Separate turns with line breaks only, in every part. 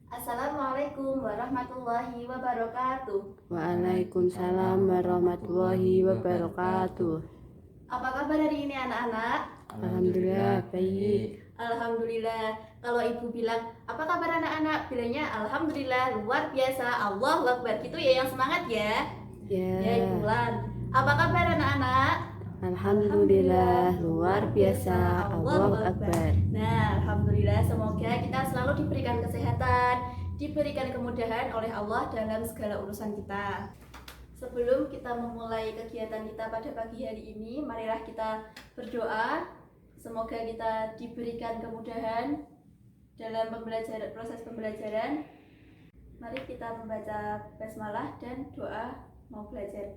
Assalamualaikum warahmatullahi wabarakatuh.
Waalaikumsalam warahmatullahi wabarakatuh.
Apa kabar hari ini anak-anak?
Alhamdulillah baik.
Alhamdulillah. Kalau ibu bilang, apa kabar anak-anak? Bilangnya alhamdulillah, luar biasa, Allahu Akbar. Gitu ya, yang semangat ya. Ya, Ibu
Ya,
Lan. Apa kabar anak-anak?
alhamdulillah luar biasa. Allahu Akbar.
Nah, alhamdulillah, semoga kita selalu diberikan kesehatan, diberikan kemudahan oleh Allah dalam segala urusan kita. Sebelum kita memulai kegiatan kita pada pagi hari ini, marilah kita berdoa. Semoga kita diberikan kemudahan dalam proses pembelajaran. Mari kita membaca basmalah dan doa mau belajar.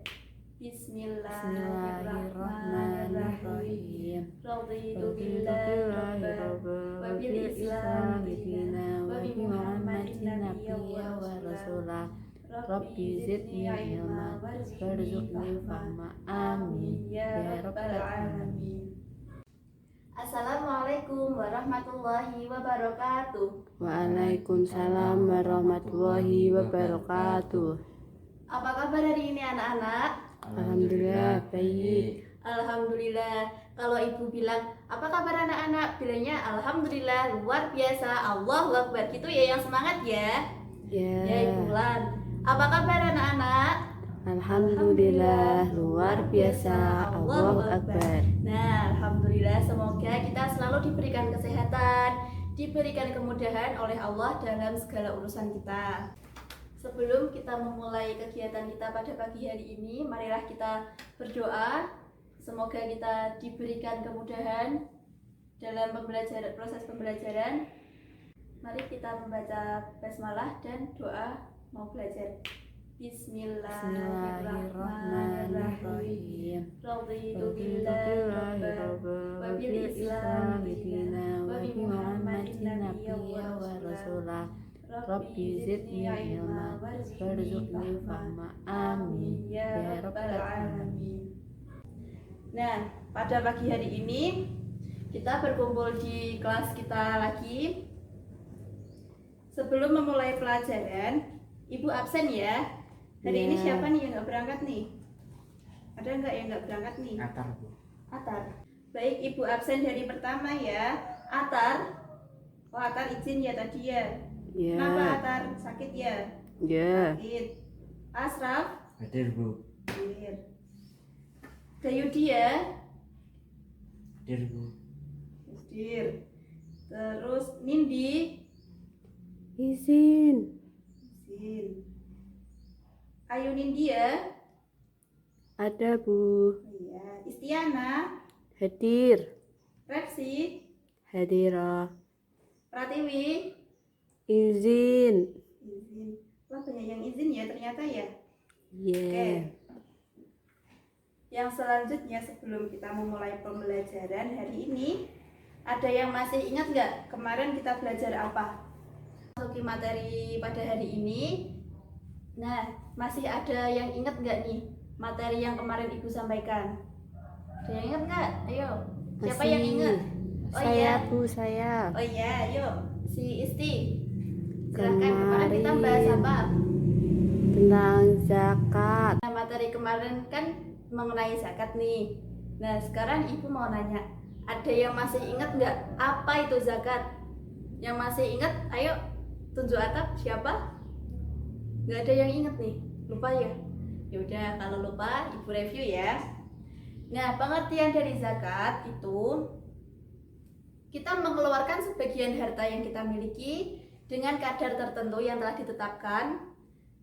Bismillahirrahmanirrahim. Raditu billahi rabban wa bil islami dinan wa bi Muhammadin nabiyyan wa rasulah. Rabbi zidni ilma warzuqni fahma. Amin ya rabbal alamin. Assalamualaikum warahmatullahi wabarakatuh.
Waalaikumsalam warahmatullahi wabarakatuh.
Apa kabar hari ini anak-anak?
Alhamdulillah baik.
Alhamdulillah. Kalau ibu bilang, apa kabar anak-anak? Bilangnya alhamdulillah, luar biasa, Allahu Akbar. Gitu ya, yang semangat ya. Ya,
Ya,
Ibu Lan. Apa kabar anak-anak?
alhamdulillah luar biasa. Allahu Akbar.
Nah, alhamdulillah, semoga kita selalu diberikan kesehatan, diberikan kemudahan oleh Allah dalam segala urusan kita. Sebelum kita memulai kegiatan kita pada pagi hari ini, marilah kita berdoa. Semoga kita diberikan kemudahan dalam proses pembelajaran. Mari kita membaca basmalah dan doa mau belajar. Bismillahirrahmanirrahim. Raditu billahi rabban wa bil islami dinan wa bi Muhammadin nabiyyan wa rasulah. Rabbi zidni ilma warzuqni fahma. Amin ya rabbal alamin. Nah, pada pagi hari ini kita berkumpul di kelas kita lagi. Sebelum memulai pelajaran, Ibu absen ya. Hari ini
Ya.
siapa nih yang nggak berangkat nih? Ada nggak yang nggak berangkat nih?
Atar, Bu.
Atar. Baik, Ibu absen dari pertama ya. Atar. Oh, Atar izin ya tadi ya. Kenapa
Ya,
Atar? Sakit ya?
ya,
Sakit. Asraf?
Hadir, Bu.
Hadir. Dayudi ya?
Hadir, Bu.
Hadir. Terus Nindi?
izin.
Izin. Ayu Nindi ya?
Ada Bu.
Iya. Istiana?
Hadir.
Repsi?
Hadirah.
Pratiwi?
Izin.
Izin. Wah, banyak yang izin ya ternyata ya.
Ya.
Oke. Yang selanjutnya sebelum kita memulai pembelajaran hari ini, ada yang masih ingat nggak kemarin kita belajar apa? Masuki materi pada hari ini. Nah, masih ada yang ingat nggak nih materi yang kemarin Ibu sampaikan? Ada yang ingat nggak? Ayo, siapa yang ingat? Oh
Saya
iya,
Bu, saya.
oh iya, ayo si Isti. Silahkan, kemarin kita bahas apa?
Tentang zakat.
Nah, materi kemarin kan mengenai zakat nih. Nah, sekarang Ibu mau nanya, ada yang masih ingat nggak apa itu zakat? Yang masih ingat, ayo tunjuk atap siapa? Nggak ada yang ingat nih, lupa ya? Yaudah, kalau lupa Ibu review ya. Nah, pengertian dari zakat itu kita mengeluarkan sebagian harta yang kita miliki dengan kadar tertentu yang telah ditetapkan,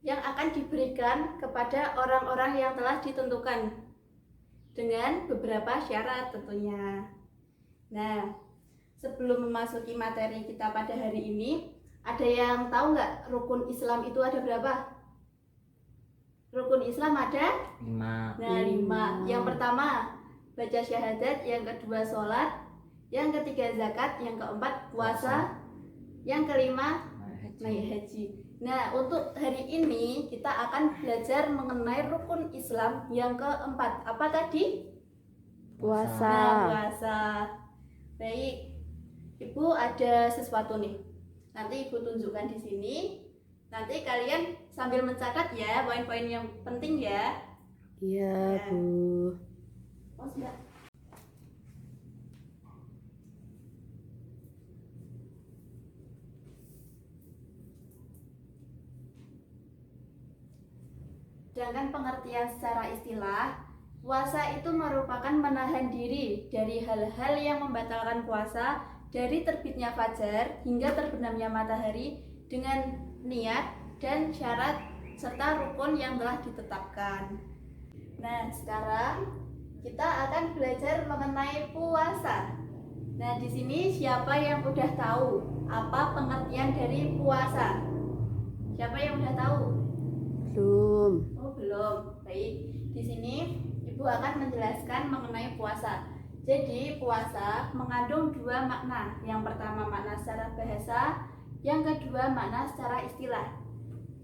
yang akan diberikan kepada orang-orang yang telah ditentukan dengan beberapa syarat tentunya. Nah, sebelum memasuki materi kita pada hari ini, ada yang tahu nggak rukun Islam itu ada berapa? Rukun Islam ada?
5.
Nah, 5. Yang pertama baca syahadat, yang kedua sholat, yang ketiga zakat, yang keempat puasa, yang kelima naik haji. Nah, untuk hari ini kita akan belajar mengenai rukun Islam yang keempat. Apa tadi?
Puasa.
Nah, puasa. Baik, Ibu ada sesuatu nih. Nanti Ibu tunjukkan di sini. Nanti kalian sambil mencatat ya poin-poin yang penting ya.
Iya, Bu.
Oh, sudah. Sedangkan pengertian secara istilah, puasa itu merupakan menahan diri dari hal-hal yang membatalkan puasa dari terbitnya fajar hingga terbenamnya matahari dengan niat dan syarat serta rukun yang telah ditetapkan. Nah, sekarang kita akan belajar mengenai puasa. Nah, di sini siapa yang udah tahu apa pengertian dari puasa? Siapa yang udah tahu?
Belum.
Oh, belum. Baik. Di sini Ibu akan menjelaskan mengenai puasa. Jadi, puasa mengandung dua makna. Yang pertama makna secara bahasa, yang kedua makna secara istilah.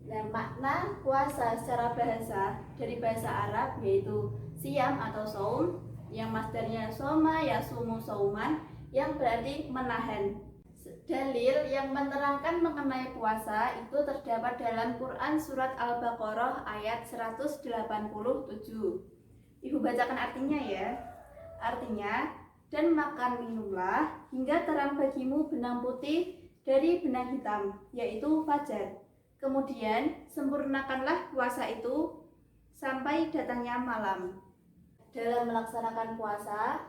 Nah, makna puasa secara bahasa dari bahasa Arab yaitu siam atau saum, yang masdarnya soma yasumu sauman, yang berarti menahan. Dalil yang menerangkan mengenai puasa itu terdapat dalam Quran surat Al-Baqarah ayat 187. Ibu bacakan artinya ya. Artinya, dan makan minumlah hingga terang bagimu benang putih dari benang hitam, yaitu fajar. Kemudian sempurnakanlah puasa itu sampai datangnya malam. Dalam melaksanakan puasa,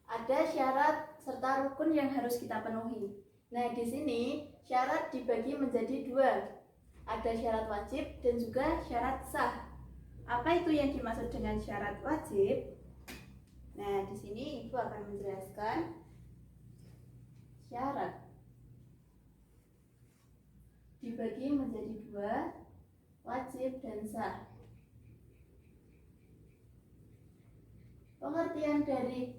ada syarat serta rukun yang harus kita penuhi. Nah, di sini syarat dibagi menjadi dua. Ada syarat wajib dan juga syarat sah. Apa itu yang dimaksud dengan syarat wajib? Nah, di sini Ibu akan menjelaskan syarat dibagi menjadi dua, wajib dan sah. Pengertian dari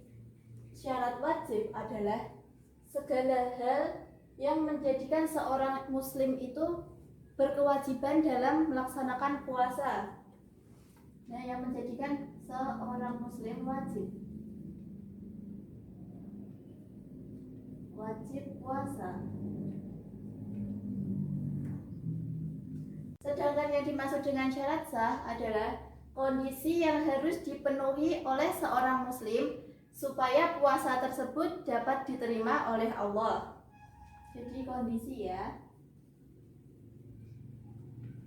syarat wajib adalah segala hal yang menjadikan seorang muslim itu berkewajiban dalam melaksanakan puasa. Nah, yang menjadikan seorang muslim wajib puasa. Sedangkan yang dimaksud dengan syarat sah adalah kondisi yang harus dipenuhi oleh seorang muslim supaya puasa tersebut dapat diterima oleh Allah. Jadi kondisi ya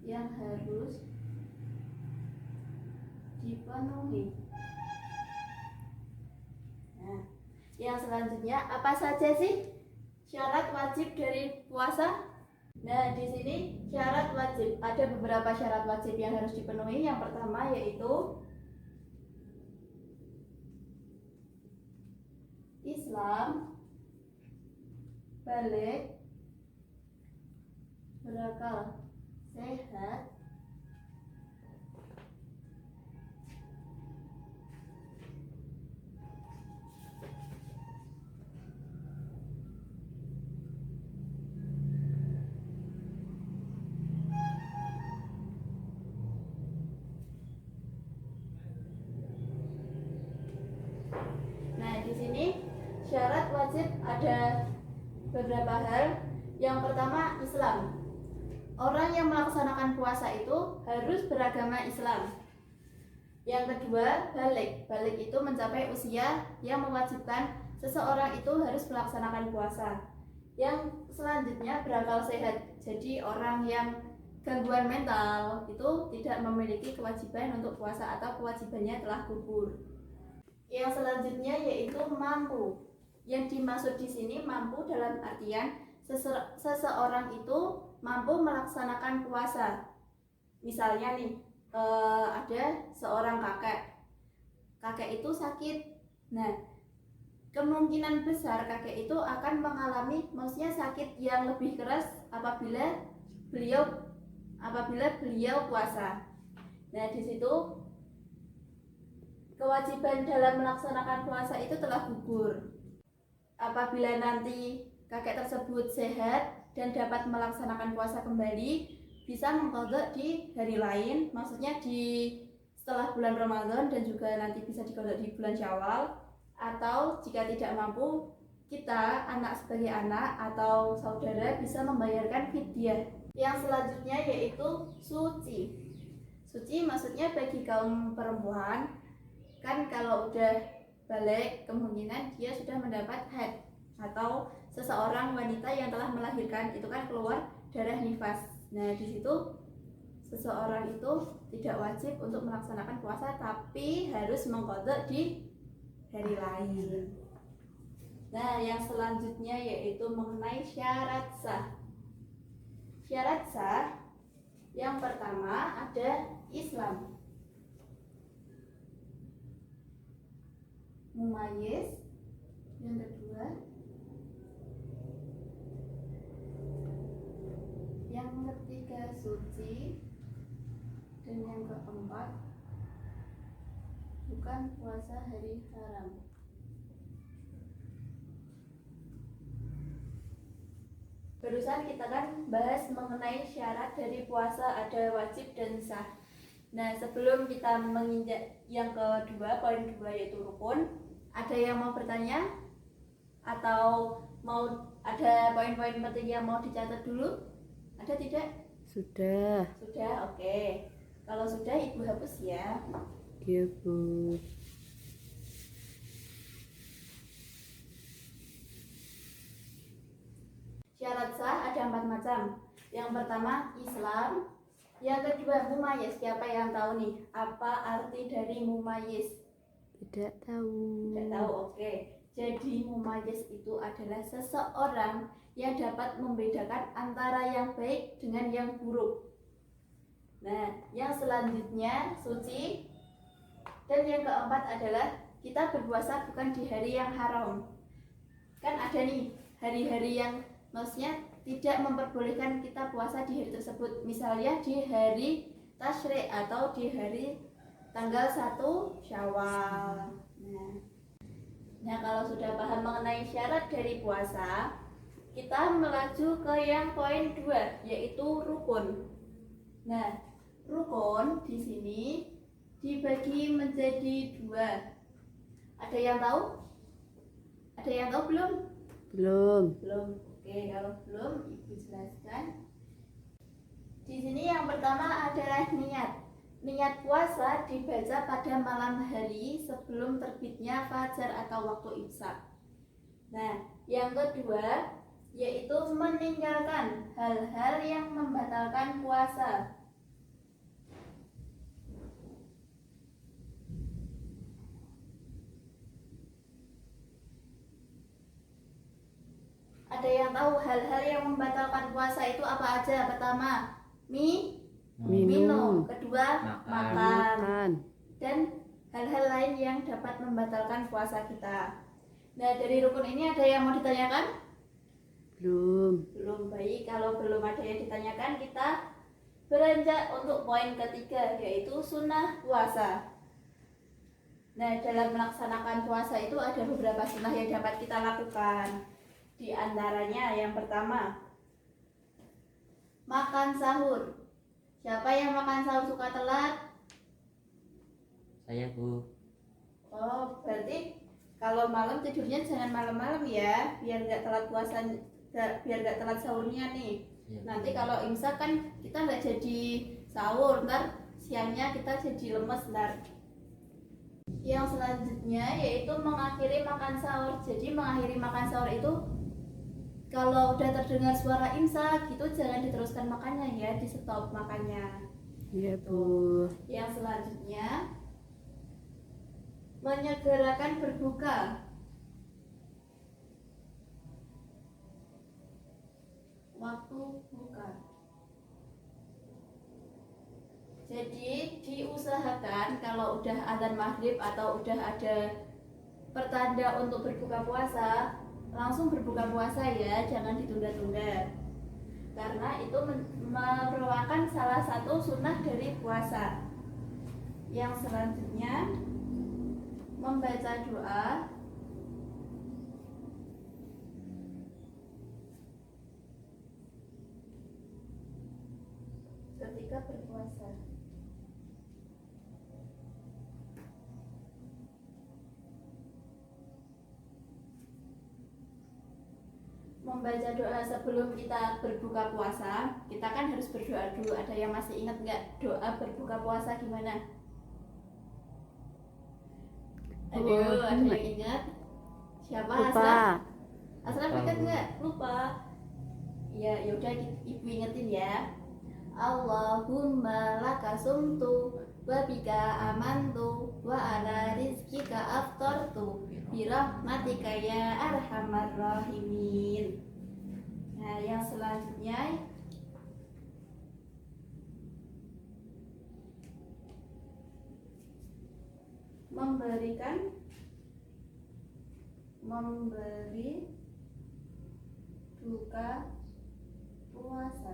yang harus dipenuhi. Nah, yang selanjutnya apa saja sih syarat wajib dari puasa? Nah, di sini syarat wajib, ada beberapa syarat wajib yang harus dipenuhi. Yang pertama yaitu Islam, balik, berakal, sehat, di sini syarat wajib ada beberapa hal. Yang pertama Islam. Orang yang melaksanakan puasa itu harus beragama Islam. Yang kedua balik. Balik itu mencapai usia yang mewajibkan seseorang itu harus melaksanakan puasa. Yang selanjutnya berakal sehat. Jadi orang yang gangguan mental itu tidak memiliki kewajiban untuk puasa atau kewajibannya telah gugur. Yang selanjutnya yaitu mampu. Yang dimaksud di sini mampu dalam artian seseorang itu mampu melaksanakan puasa. Misalnya nih, ada seorang kakek itu sakit. Nah, kemungkinan besar kakek itu akan mengalami maksudnya sakit yang lebih keras apabila beliau puasa. Nah, di situ kewajiban dalam melaksanakan puasa itu telah gugur. Apabila nanti kakek tersebut sehat dan dapat melaksanakan puasa kembali, bisa mengqadha di hari lain, maksudnya setelah bulan Ramadan dan juga nanti bisa diqadha di bulan Syawal, atau jika tidak mampu kita anak sebagai anak atau saudara bisa membayarkan fidyah. Yang selanjutnya yaitu suci. Suci maksudnya bagi kaum perempuan, kan kalau udah balik kemungkinan dia sudah mendapat haid atau seseorang wanita yang telah melahirkan itu kan keluar darah nifas. Nah di situ seseorang itu tidak wajib untuk melaksanakan puasa tapi harus mengqadha di hari lain. Nah, yang selanjutnya yaitu mengenai syarat sah. Syarat sah yang pertama ada Islam, mumayyiz, yang kedua yang ketiga suci, dan yang keempat bukan puasa hari haram. Barusan kita kan bahas mengenai syarat dari puasa ada wajib dan sah. Nah sebelum kita menginjak yang kedua, poin kedua yaitu rukun, ada yang mau bertanya? Atau mau ada poin-poin penting yang mau dicatat dulu? Ada tidak?
Sudah.
Sudah, oke. Kalau sudah ibu hapus ya.
Iya Bu.
Syarat sah ada 4 macam. Yang pertama Islam, yang kedua mumayyiz. Siapa yang tahu nih apa arti dari mumayyiz?
Tidak tahu.
Tidak tahu, oke. Jadi mumayyiz itu adalah seseorang yang dapat membedakan antara yang baik dengan yang buruk. Nah, yang selanjutnya suci, dan yang keempat adalah kita berpuasa bukan di hari yang haram. Kan ada nih hari-hari yang maksudnya tidak memperbolehkan kita puasa di hari tersebut. Misalnya di hari Tasyrik atau di hari tanggal 1 Syawal. Nah, kalau sudah paham mengenai syarat dari puasa, kita melaju ke yang poin 2 yaitu rukun. Nah, rukun di sini dibagi menjadi 2. Ada yang tahu? Ada yang tahu belum?
Belum.
Belum. Oke, kalau belum ibu jelaskan. Di sini yang pertama adalah niat. Niat puasa dibaca pada malam hari sebelum terbitnya fajar atau waktu imsak. Nah, yang kedua yaitu meninggalkan hal-hal yang membatalkan puasa. Ada yang tahu hal-hal yang membatalkan puasa itu apa aja? Pertama, minum. Kedua, makan.
Makan.
Dan hal-hal lain yang dapat membatalkan puasa kita. Nah, dari rukun ini ada yang mau ditanyakan?
Belum.
Belum. Baik, kalau belum ada yang ditanyakan, kita beranjak untuk poin ketiga yaitu sunnah puasa. Nah, dalam melaksanakan puasa itu ada beberapa sunnah yang dapat kita lakukan. Di antaranya yang pertama, makan sahur. Siapa yang makan sahur suka telat?
Saya Bu.
Oh, berarti kalau malam tidurnya jangan malam-malam ya, biar nggak telat puasa, biar nggak telat sahurnya nih.
Ya,
Nanti kalau imsak kan kita nggak jadi sahur, ntar siangnya kita jadi lemes ntar. Yang selanjutnya yaitu mengakhiri makan sahur. Jadi mengakhiri makan sahur itu kalau udah terdengar suara imsak gitu jangan diteruskan makannya ya, di stop makannya.
Iya Bu.
Yang selanjutnya menyegerakan berbuka. Waktu buka. Jadi diusahakan kalau udah adzan maghrib atau udah ada pertanda untuk berbuka puasa, langsung berbuka puasa ya, jangan ditunda-tunda. Karena itu merupakan salah satu sunnah dari puasa. Yang selanjutnya membaca doa ketika berpuasa. membaca doa sebelum kita berbuka puasa, kita kan harus berdoa dulu. Ada yang masih ingat nggak doa berbuka puasa gimana? Aduh, ada yang ingat? Siapa? Asraf?
Lupa.
Asraf ingat nggak? Lupa. Ya, yaudah ibu ingetin ya. Allahumma laka sumtu wa bika amantu wa ala rizkika aftartu birahmatika ya arhamar rahimin. Nah, yang selanjutnya memberi buka puasa.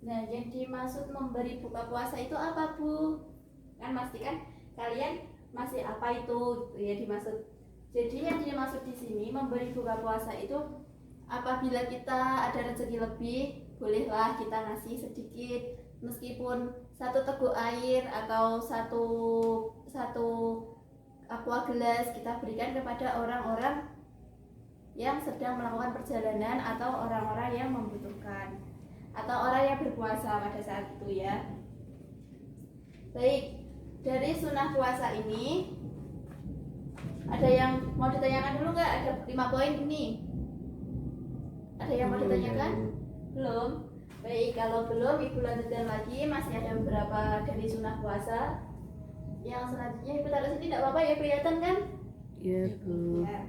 Nah, yang dimaksud memberi buka puasa itu apa, Bu? Kan pastikan kalian masih apa itu ya dimaksud. Jadi yang dimaksud di sini memberi buka puasa itu apabila kita ada rezeki lebih, bolehlah kita ngasih sedikit, meskipun satu teguk air atau satu aqua gelas kita berikan kepada orang-orang yang sedang melakukan perjalanan atau orang-orang yang membutuhkan atau orang yang berpuasa pada saat itu ya. Baik, dari sunnah puasa ini ada yang mau ditanyakan dulu nggak? Ada 5 poin ini. Ada yang mau ditanyakan? Belum? Baik, kalau belum ibu lanjutkan lagi. Masih ada beberapa dari sunnah puasa. Yang selanjutnya ibu taruh sini tidak apa-apa ya, kelihatan kan?
Iya, Bu.
Ya.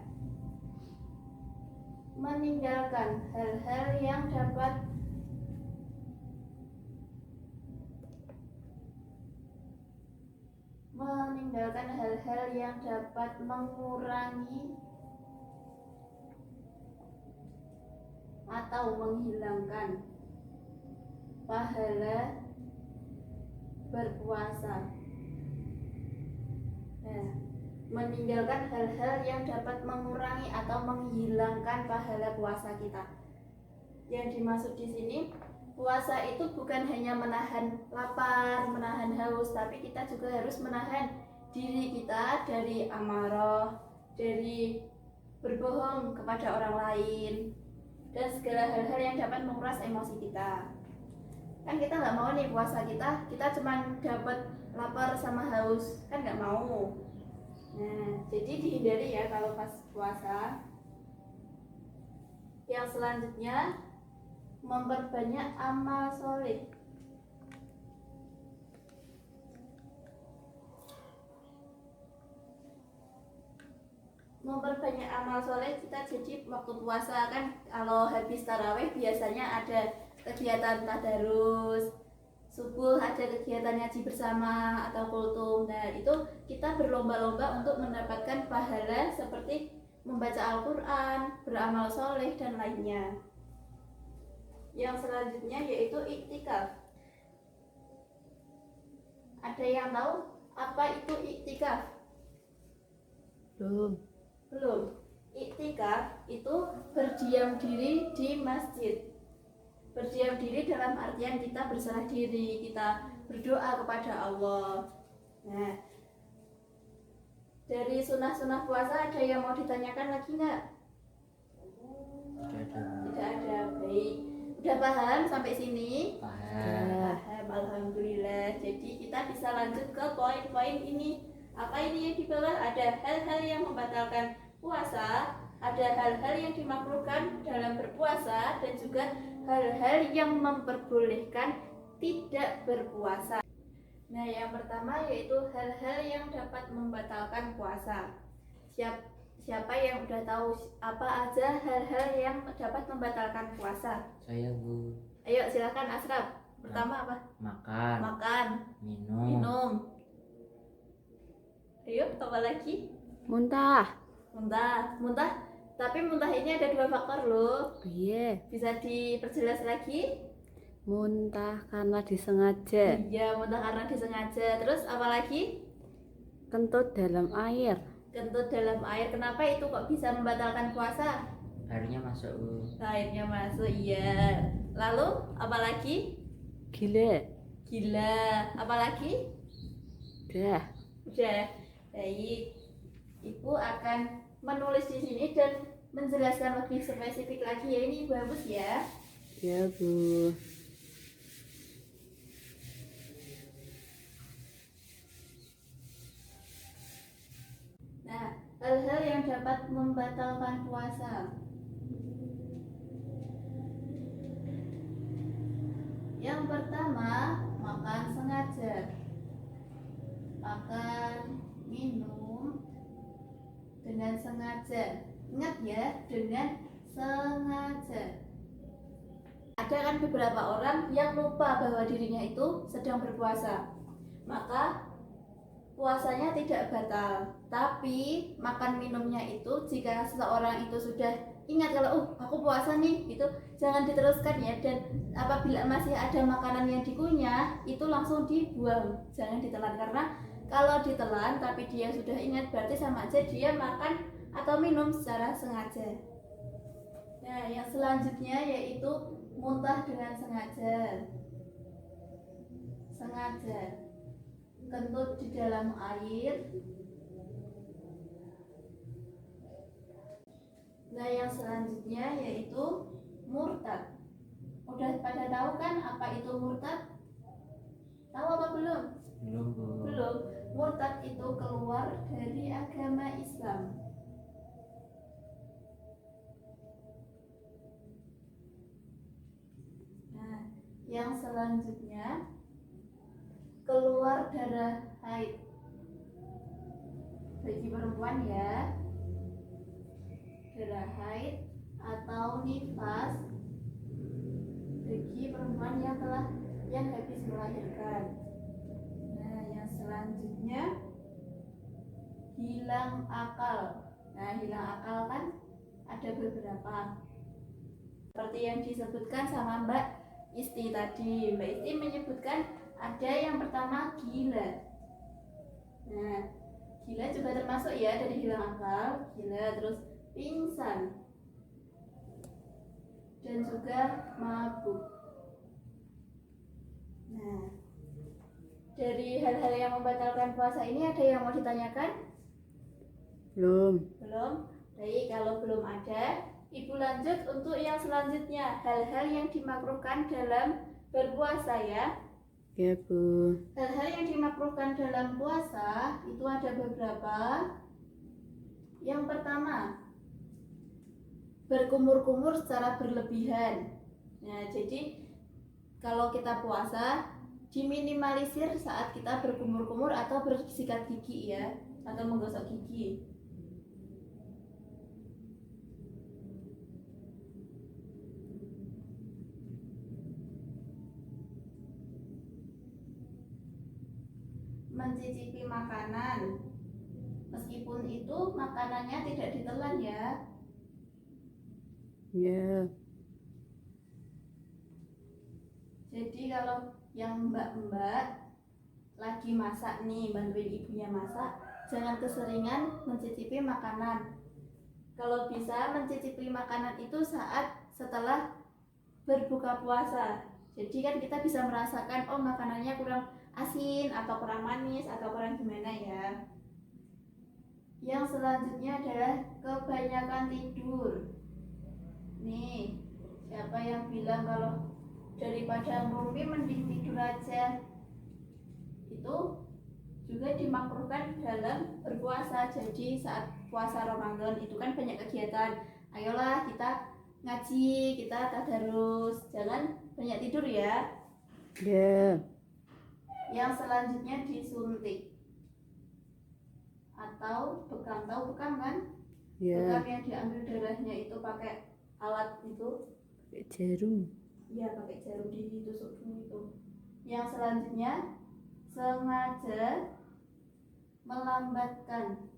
Meninggalkan hal-hal yang dapat mengurangi atau menghilangkan pahala berpuasa. Nah, meninggalkan hal-hal yang dapat mengurangi atau menghilangkan pahala puasa kita. Yang dimaksud di sini, puasa itu bukan hanya menahan lapar, menahan haus, tapi kita juga harus menahan diri kita dari amarah, dari berbohong kepada orang lain, dan segala hal-hal yang dapat menguras emosi kita. Kan kita nggak mau nih puasa kita cuma dapat lapar sama haus, kan nggak mau. Nah, jadi dihindari ya kalau pas puasa. Yang selanjutnya, memperbanyak amal soleh. Memperbanyak amal soleh kita, jadi waktu puasa kan kalau habis tarawih biasanya ada kegiatan tadarus, subuh ada kegiatan ngaji bersama atau kultum. Nah, itu kita berlomba-lomba untuk mendapatkan pahala seperti membaca Al-Quran, beramal soleh dan lainnya. Yang selanjutnya yaitu iktikaf. Ada yang tahu apa itu iktikaf?
Belum.
Belum. Iktikaf itu berdiam diri di masjid. Berdiam diri dalam artian kita berserah diri, kita berdoa kepada Allah. Nah, dari sunnah-sunnah puasa ada yang mau ditanyakan lagi nggak? Tidak ada. Baik. Udah paham sampai sini?
Paham.
Paham, alhamdulillah. Jadi kita bisa lanjut ke poin-poin ini. Apa ini yang di bawah? Ada hal-hal yang membatalkan puasa, ada hal-hal yang dimakruhkan dalam berpuasa, dan juga hal-hal yang memperbolehkan tidak berpuasa. Nah, yang pertama yaitu hal-hal yang dapat membatalkan puasa. Siapa yang udah tahu apa aja hal-hal yang dapat membatalkan puasa?
Saya, Bu.
Ayo silakan Asraf. Pertama apa?
Makan,
Makan,
minum,
minum. Ayo, apa lagi?
Muntah.
Muntah. Tapi muntah ini ada 2 faktor loh.
Iya.
Bisa diperjelas lagi?
Muntah karena disengaja.
Iya, muntah karena disengaja. Terus apa lagi?
Kentut dalam air.
Kentut dalam air. Kenapa itu kok bisa membatalkan puasa?
airnya masuk, Bu.
Airnya masuk, iya. Lalu apa lagi?
Gila.
Gila. Apa lagi?
Udah.
Udah. Baik. Ibu akan menulis di sini dan menjelaskan lebih spesifik lagi ya, ini Ibu hapus ya.
Ya, Bu.
Nah, hal-hal yang dapat membatalkan puasa. Yang pertama, makan sengaja. Makan, minum dengan sengaja. Ingat ya, dengan sengaja. Ada kan beberapa orang yang lupa bahwa dirinya itu sedang berpuasa. Maka puasanya tidak batal. Tapi makan minumnya itu, jika seseorang itu sudah ingat kalau aku puasa nih, itu jangan diteruskan ya. Dan apabila masih ada makanan yang dikunyah, itu langsung dibuang, jangan ditelan. Karena kalau ditelan tapi dia sudah ingat, berarti sama aja dia makan atau minum secara sengaja. Nah, yang selanjutnya yaitu muntah dengan sengaja. Sengaja kentut di dalam air. Nah, yang selanjutnya yaitu murtad. Udah pada tahu kan apa itu murtad? Tahu apa belum?
Belum, Bu.
Belum. Murtad itu keluar dari agama Islam. Nah, yang selanjutnya keluar darah haid bagi perempuan ya, darah haid atau nifas bagi perempuan yang habis melahirkan. Nah, yang selanjutnya hilang akal. Nah, hilang akal kan ada beberapa, seperti yang disebutkan sama Mbak Isti tadi. Mbak Isti menyebutkan ada yang pertama gila. Nah, gila juga termasuk ya dari hilang akal, gila, terus pingsan, dan juga mabuk. Nah, dari hal-hal yang membatalkan puasa ini ada yang mau ditanyakan?
Belum.
Belum? Baik, kalau belum ada, Ibu lanjut untuk yang selanjutnya, hal-hal yang dimakruhkan dalam berpuasa ya.
Ya, Bu.
Hal-hal yang dimakruhkan dalam puasa itu ada beberapa. Yang pertama, berkumur-kumur secara berlebihan. Nah, jadi kalau kita puasa, diminimalisir saat kita berkumur-kumur atau bersikat gigi ya, atau menggosok gigi. Mencicipi makanan, meskipun itu makanannya tidak ditelan ya.
Ya.
Jadi kalau yang mbak-mbak lagi masak nih, bantuin ibunya masak, jangan keseringan mencicipi makanan. Kalau bisa mencicipi makanan itu saat setelah berbuka puasa. Jadi kan kita bisa merasakan, oh makanannya kurang asin atau kurang manis atau kurang gimana ya. Yang selanjutnya adalah kebanyakan tidur. Nih, siapa yang bilang kalau daripada ngumpi mending tidur aja? Itu juga dimakruhkan dalam berpuasa. Jadi saat puasa Ramadan itu kan banyak kegiatan. Ayolah kita ngaji, kita tadarus, jangan banyak tidur ya.
Ya.
Yang selanjutnya disuntik atau bekam. Tahu bekam kan?
Ya.
Bekam yang diambil darahnya itu pakai alat itu.
Pakai jarum.
Iya, pakai jarum ditusuk dulu itu. Yang selanjutnya sengaja melambatkan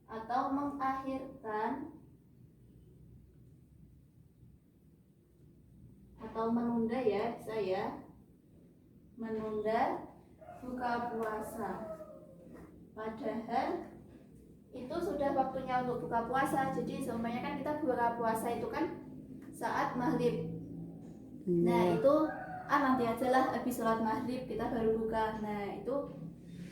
atau mengakhirkan atau menunda ya, bisa ya, menunda buka puasa, padahal itu sudah waktunya untuk buka puasa. Jadi semuanya kan kita buka puasa itu kan saat maghrib. Nah itu nanti ajalah habis sholat maghrib kita baru buka. Nah itu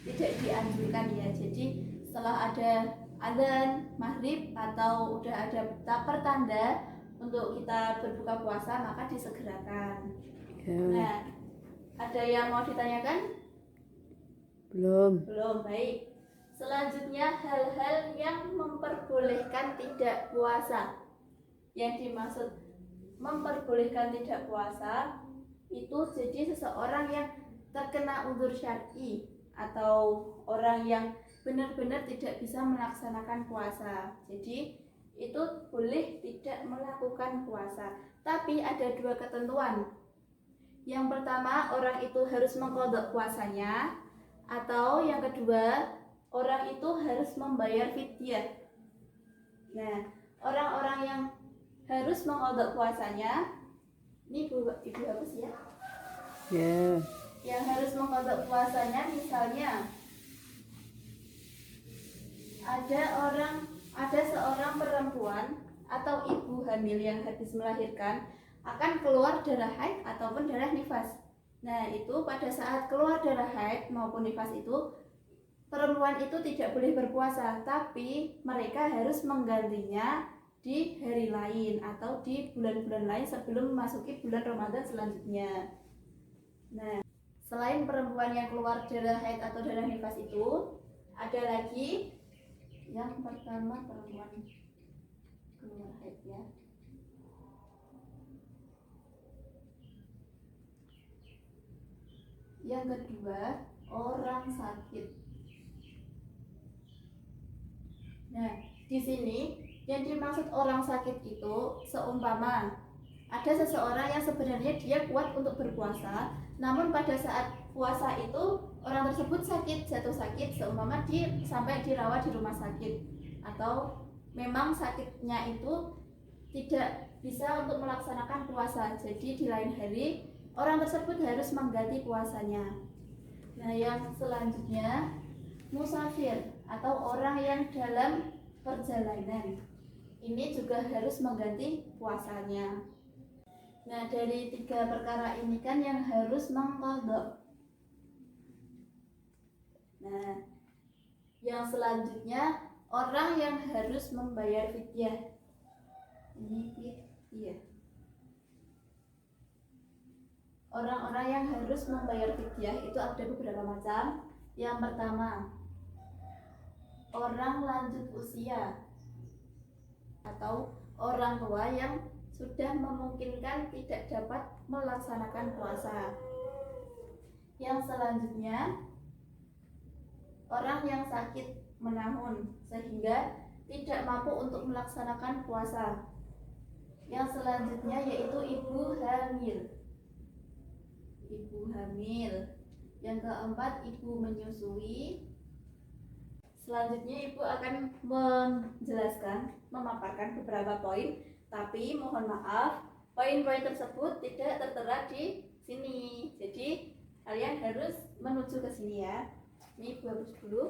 tidak dianjurkan ya. Jadi setelah ada adzan maghrib atau udah ada pertanda untuk kita berbuka puasa, maka disegerakan.
Ya.
Nah, ada yang mau ditanyakan?
Belum.
Belum, baik. Selanjutnya hal-hal yang memperbolehkan tidak puasa. Yang dimaksud memperbolehkan tidak puasa itu jadi seseorang yang terkena uzur syar'i atau orang yang benar-benar tidak bisa melaksanakan puasa. Jadi itu boleh tidak melakukan puasa. Tapi ada dua ketentuan. Yang pertama, orang itu harus mengqadha puasanya, atau yang kedua, orang itu harus membayar fidyah. Nah, orang-orang yang harus mengqadha puasanya, ini ibu hapus ya.
Ya.
Yang harus mengqadha puasanya misalnya ada seorang perempuan atau ibu hamil yang habis melahirkan akan keluar darah haid ataupun darah nifas. Nah, itu pada saat keluar darah haid maupun nifas itu perempuan itu tidak boleh berpuasa, tapi mereka harus menggantinya di hari lain atau di bulan-bulan lain sebelum memasuki bulan Ramadan selanjutnya. Nah, selain perempuan yang keluar darah haid atau darah nifas itu, ada lagi yang pertama perempuan keluar haid ya. Yang kedua, orang sakit. Nah, di sini yang dimaksud orang sakit itu seumpama ada seseorang yang sebenarnya dia kuat untuk berpuasa, namun pada saat puasa itu orang tersebut sakit, jatuh sakit, seumpama sampai dirawat di rumah sakit, atau memang sakitnya itu tidak bisa untuk melaksanakan puasa, jadi di lain hari orang tersebut harus mengganti puasanya. Nah, yang selanjutnya musafir atau orang yang dalam perjalanan, ini juga harus mengganti puasanya. Nah, dari tiga perkara ini kan yang harus mengqadha. Nah, yang selanjutnya orang yang harus membayar fidyah. Ini fidyah. Orang-orang yang harus membayar fidyah itu ada beberapa macam. Yang pertama, orang lanjut usia atau orang tua yang sudah memungkinkan tidak dapat melaksanakan puasa. Yang selanjutnya, orang yang sakit menahun sehingga tidak mampu untuk melaksanakan puasa. Yang selanjutnya yaitu ibu hamil. Ibu hamil. Yang keempat, ibu menyusui. Selanjutnya ibu akan menjelaskan, memaparkan beberapa poin, tapi mohon maaf, poin-poin tersebut tidak tertera di sini. Jadi kalian harus menuju ke sini ya. Ini ibu hapus dulu.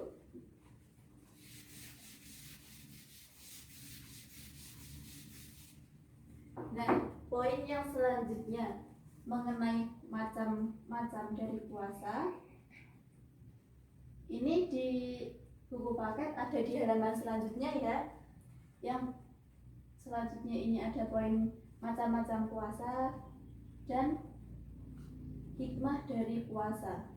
Nah, poin yang selanjutnya mengenai macam-macam dari puasa. Ini di buku paket ada di halaman selanjutnya ya. Yang selanjutnya ini ada poin macam-macam puasa dan hikmah dari puasa.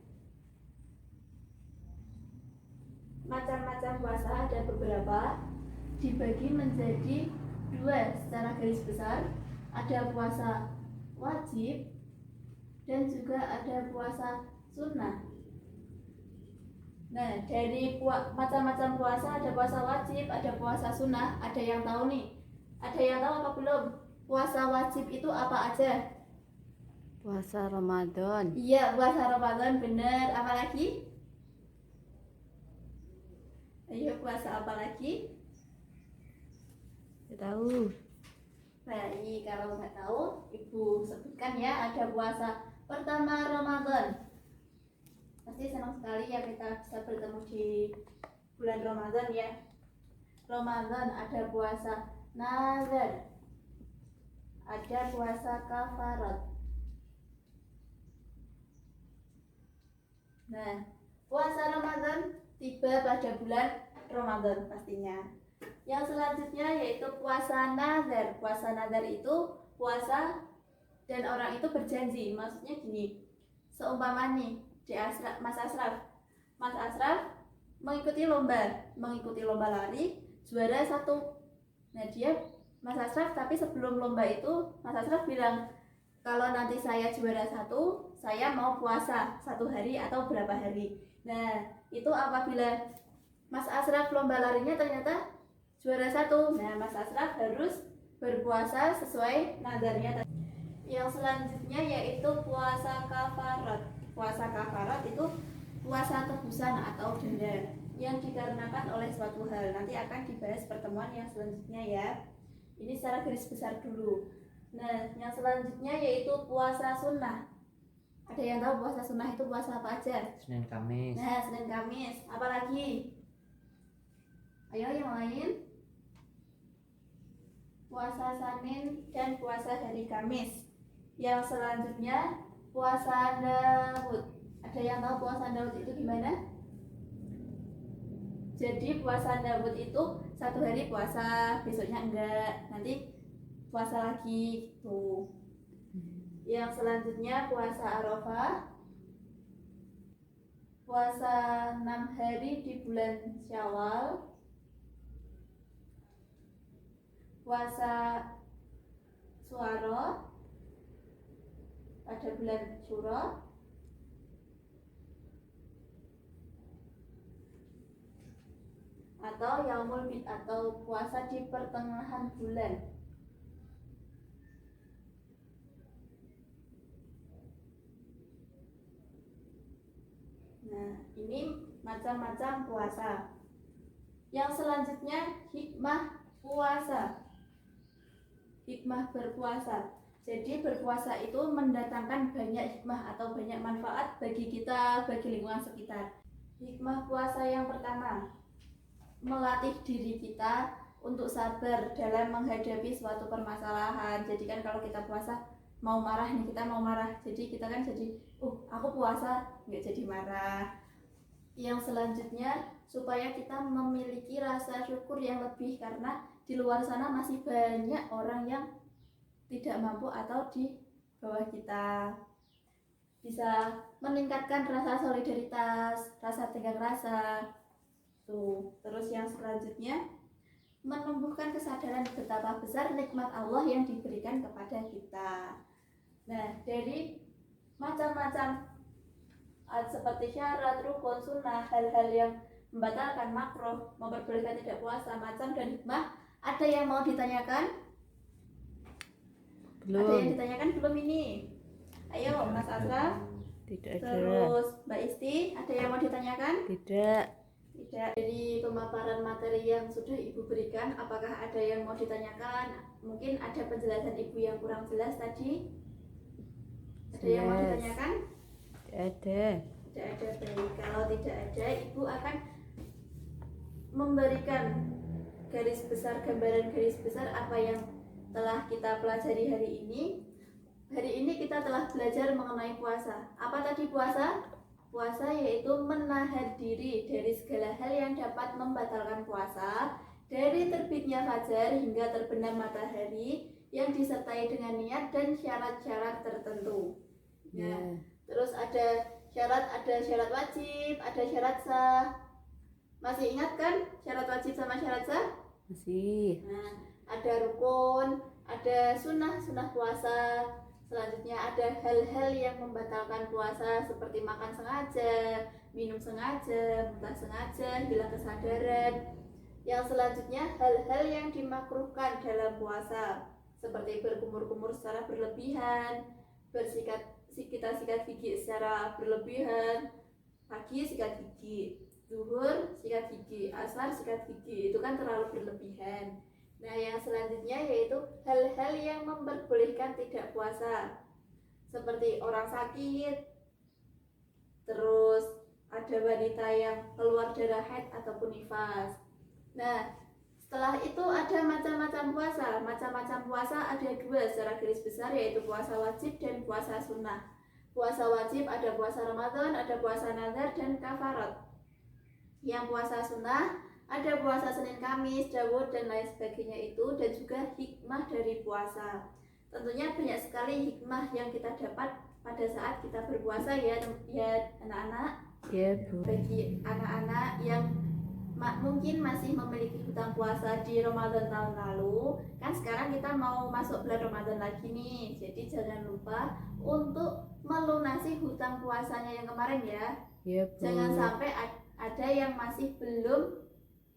Macam-macam puasa ada beberapa, dibagi menjadi dua secara garis besar. Ada puasa wajib dan juga ada puasa sunnah. Nah, dari macam-macam puasa ada puasa wajib, ada puasa sunnah. Ada yang tahu nih? Ada yang tahu apa belum? Puasa wajib itu apa aja?
Puasa Ramadan.
Iya, puasa Ramadan, bener. Apa lagi? Ayo, puasa apa lagi?
Tidak tahu.
Baik, kalau nggak tahu, ibu sebutkan ya. Ada puasa pertama Ramadan. Pasti senang sekali ya kita bisa bertemu di bulan Ramadan ya. Ramadan ada puasa nazar, ada puasa kafarat. Nah, puasa Ramadan tiba pada bulan Ramadan pastinya. Yang selanjutnya yaitu puasa nazar. Puasa nazar itu puasa dan orang itu berjanji. Maksudnya gini, seumpama nih Mas Asraf mengikuti lomba lari, juara 1. Nah dia Mas Asraf, tapi sebelum lomba itu Mas Asraf bilang, kalau nanti saya juara 1, saya mau puasa 1 hari atau berapa hari. Nah itu apabila Mas Asraf lomba larinya ternyata juara 1, nah Mas Asraf harus berpuasa sesuai nadarnya. Yang selanjutnya yaitu puasa kafarat. Puasa kafarat itu puasa tebusan atau denda yang dikarenakan oleh suatu hal. Nanti akan dibahas pertemuan yang selanjutnya ya. Ini secara garis besar dulu. Nah, yang selanjutnya yaitu puasa sunnah. Ada yang tahu puasa sunnah itu puasa apa aja?
Senin Kamis.
Nah, Senin Kamis. Apalagi? Ayo yang lain. Puasa Senin dan puasa hari Kamis. Yang selanjutnya puasa Daud. Ada yang tahu puasa Daud itu gimana? Jadi puasa Daud itu 1 hari puasa, besoknya enggak, nanti puasa lagi gitu. Yang selanjutnya puasa Arafah. Puasa 6 hari di bulan Syawal. Puasa Syuro pada bulan Syuro. Atau Yaumul Bid atau puasa di pertengahan bulan. Nah, ini macam-macam puasa. Yang selanjutnya hikmah puasa. Hikmah berpuasa. Jadi berpuasa itu mendatangkan banyak hikmah atau banyak manfaat bagi kita, bagi lingkungan sekitar. Hikmah puasa yang pertama, melatih diri kita untuk sabar dalam menghadapi suatu permasalahan. Jadi kan kalau kita puasa mau marah nih, kita mau marah, jadi kita kan jadi aku puasa nggak jadi marah. Yang selanjutnya supaya kita memiliki rasa syukur yang lebih, karena di luar sana masih banyak orang yang tidak mampu atau di bawah kita. Bisa meningkatkan rasa solidaritas, rasa tegang rasa. Terus yang selanjutnya menumbuhkan kesadaran betapa besar nikmat Allah yang diberikan kepada kita. Nah, dari macam-macam seperti syarat, rukun, sunnah, hal-hal yang membatalkan makruh, memperbolehkan tidak puasa, macam dan hikmah, ada yang mau ditanyakan?
Belum.
Ada yang ditanyakan belum ini? Ayo Mas Asraf.
Tidak ada.
Terus Mbak Isti, ada yang mau ditanyakan?
Tidak.
Tidak. Dari pemaparan materi yang sudah Ibu berikan, apakah ada yang mau ditanyakan? Mungkin ada penjelasan Ibu yang kurang jelas tadi? Ada yang mau ditanyakan?
Tidak ada.
Tidak ada. Baik, kalau tidak ada, Ibu akan memberikan garis besar, gambaran garis besar apa yang telah kita pelajari hari ini. Hari ini kita telah belajar mengenai puasa. Apa tadi puasa? Puasa yaitu menahan diri dari segala hal yang dapat membatalkan puasa, dari terbitnya fajar hingga terbenam matahari, yang disertai dengan niat dan syarat-syarat tertentu. Ya. Terus ada syarat wajib, ada syarat sah. Masih ingat kan syarat wajib sama syarat sah?
Masih.
Nah, ada rukun, ada sunnah puasa. Selanjutnya ada hal-hal yang membatalkan puasa seperti makan sengaja, minum sengaja, muntah sengaja, hilang kesadaran. Yang selanjutnya hal-hal yang dimakruhkan dalam puasa seperti berkumur-kumur secara berlebihan, kita sikat gigi secara berlebihan, pagi sikat gigi, zuhur sikat gigi, asar sikat gigi, itu kan terlalu berlebihan. Nah, yang selanjutnya yaitu hal-hal yang memperbolehkan tidak puasa, seperti orang sakit, terus ada wanita yang keluar darah haid ataupun nifas. Nah, setelah itu ada macam-macam puasa. Macam-macam puasa ada 2 secara garis besar, yaitu puasa wajib dan puasa sunnah. Puasa wajib ada puasa Ramadan, ada puasa nazar dan kafarat. Yang puasa sunnah Ada puasa Senin Kamis, Daud dan lain sebagainya itu, dan juga hikmah dari puasa. Tentunya banyak sekali hikmah yang kita dapat pada saat kita berpuasa ya anak-anak.
Ya, Bu.
Bagi anak-anak yang mungkin masih memiliki hutang puasa di Ramadan tahun lalu, kan sekarang kita mau masuk bulan Ramadan lagi nih, jadi jangan lupa untuk melunasi hutang puasanya yang kemarin ya.
Ya, Bu.
Jangan sampai ada yang masih belum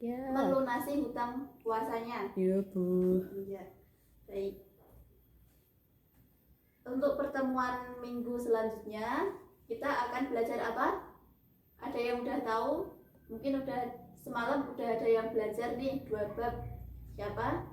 Ya.
melunasi hutang puasanya.
Ya, Bu.
Iya, baik. Untuk pertemuan minggu selanjutnya kita akan belajar apa? Ada yang udah tahu? Mungkin udah semalam udah ada yang belajar nih 2 bab. Siapa?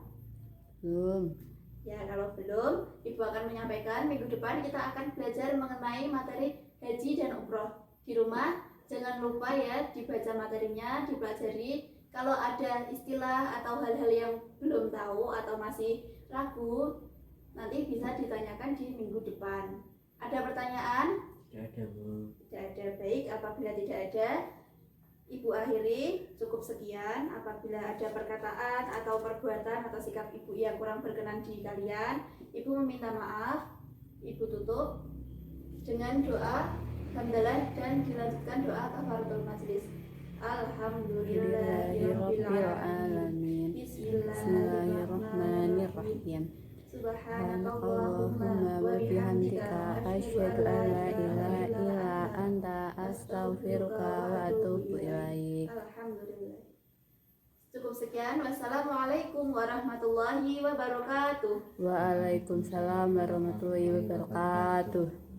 Belum.
Ya kalau belum, Ibu akan menyampaikan minggu depan kita akan belajar mengenai materi haji dan umroh. Di rumah jangan lupa ya dibaca materinya, dipelajari. Kalau ada istilah atau hal-hal yang belum tahu atau masih ragu, nanti bisa ditanyakan di minggu depan. Ada pertanyaan?
Tidak ada, Bu.
Tidak ada. Baik, apabila tidak ada, Ibu akhiri. Cukup sekian. Apabila ada perkataan atau perbuatan atau sikap Ibu yang kurang berkenan di kalian, Ibu meminta maaf. Ibu tutup dengan doa hamdalah dan dilanjutkan doa kafaratul majelis. Alhamdulillahirabbil alamin.
Bismillahirrahmanirrahim.
Subhanakallahumma wa bihamdika asyhadu an la ilaha illa anta astaghfiruka wa atubu ilaik. Alhamdulillah. Cukup sekian. Wassalamualaikum warahmatullahi wabarakatuh.
Waalaikumsalam warahmatullahi wabarakatuh.